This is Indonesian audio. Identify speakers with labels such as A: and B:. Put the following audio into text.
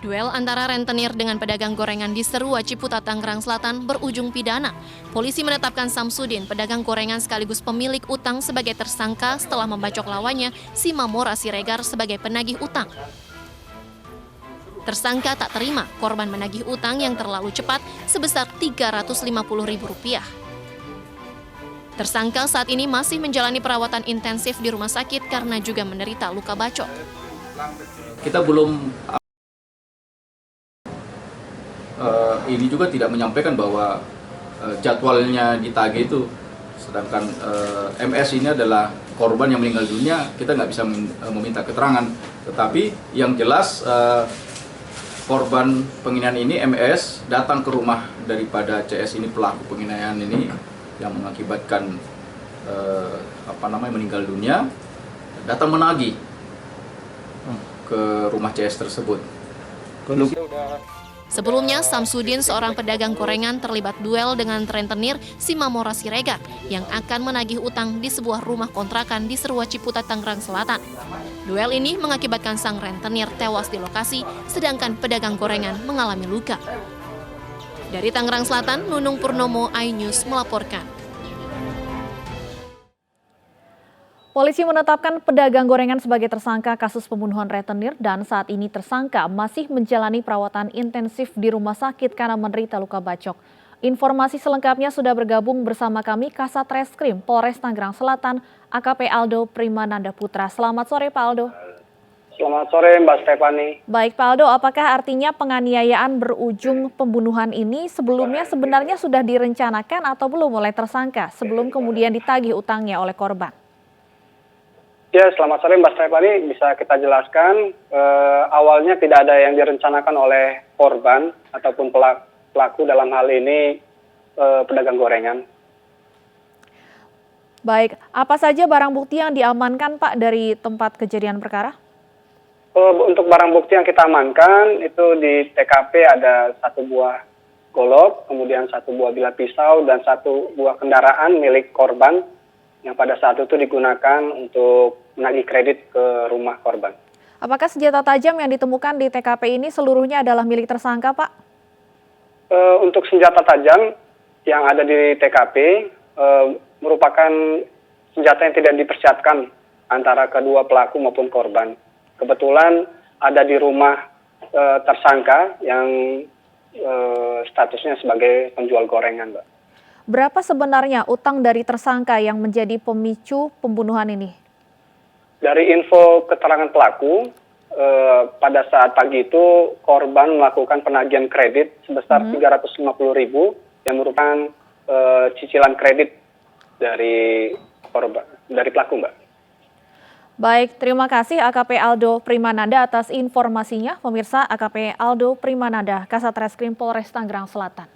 A: Duel antara rentenir dengan pedagang gorengan di Serua Ciputat, Tangerang Selatan berujung pidana. Polisi menetapkan Samsudin, pedagang gorengan sekaligus pemilik utang sebagai tersangka setelah membacok lawannya, Simamora Siregar, sebagai penagih utang. Tersangka tak terima korban menagih utang yang terlalu cepat sebesar Rp350.000. Tersangka saat ini masih menjalani perawatan intensif di rumah sakit karena juga menderita luka bacok.
B: Kita belum ini juga tidak menyampaikan bahwa jadwalnya ditagih itu, sedangkan MS ini adalah korban yang meninggal dunia, kita nggak bisa meminta keterangan. Tetapi yang jelas korban penganiayaan ini, MS, datang ke rumah daripada CS ini, pelaku penganiayaan ini yang mengakibatkan meninggal dunia, datang menagih ke rumah CS tersebut.
A: Sebelumnya, Samsudin, seorang pedagang gorengan, terlibat duel dengan rentenir Simamora Siregar yang akan menagih utang di sebuah rumah kontrakan di Serua Ciputat, Tangerang Selatan. Duel ini mengakibatkan sang rentenir tewas di lokasi, sedangkan pedagang gorengan mengalami luka. Dari Tangerang Selatan, Nunung Purnomo, iNews melaporkan.
C: Polisi menetapkan pedagang gorengan sebagai tersangka kasus pembunuhan rentenir dan saat ini tersangka masih menjalani perawatan intensif di rumah sakit karena menderita luka bacok. Informasi selengkapnya sudah bergabung bersama kami Kasat Reskrim Polres Tangerang Selatan, AKP Aldo Primananda Putra. Selamat sore Pak Aldo.
D: Selamat sore Mbak Stefani.
C: Baik Pak Aldo, apakah artinya penganiayaan berujung pembunuhan ini sebelumnya sebenarnya sudah direncanakan atau belum oleh tersangka sebelum kemudian ditagih utangnya oleh korban?
D: Ya, selamat sore Mbak Stefani. Bisa kita jelaskan, awalnya tidak ada yang direncanakan oleh korban ataupun pelaku dalam hal ini pedagang gorengan.
C: Baik, apa saja barang bukti yang diamankan Pak dari tempat kejadian perkara?
D: Untuk barang bukti yang kita amankan, itu di TKP ada 1 buah golok, kemudian 1 buah bilah pisau, dan 1 buah kendaraan milik korban yang pada saat itu digunakan untuk menagih kredit ke rumah korban.
C: Apakah senjata tajam yang ditemukan di TKP ini seluruhnya adalah milik tersangka, Pak?
D: Untuk senjata tajam yang ada di TKP merupakan senjata yang tidak dipersiapkan antara kedua pelaku maupun korban. Kebetulan ada di rumah tersangka yang statusnya sebagai penjual gorengan, Mbak.
C: Berapa sebenarnya utang dari tersangka yang menjadi pemicu pembunuhan ini?
D: Dari info keterangan pelaku, pada saat pagi itu korban melakukan penagihan kredit sebesar Rp350.000 yang merupakan cicilan kredit dari pelaku, Mbak.
C: Baik, terima kasih AKP Aldo Primananda atas informasinya. Pemirsa, AKP Aldo Primananda, Kasat Reskrim Polres Tangerang Selatan.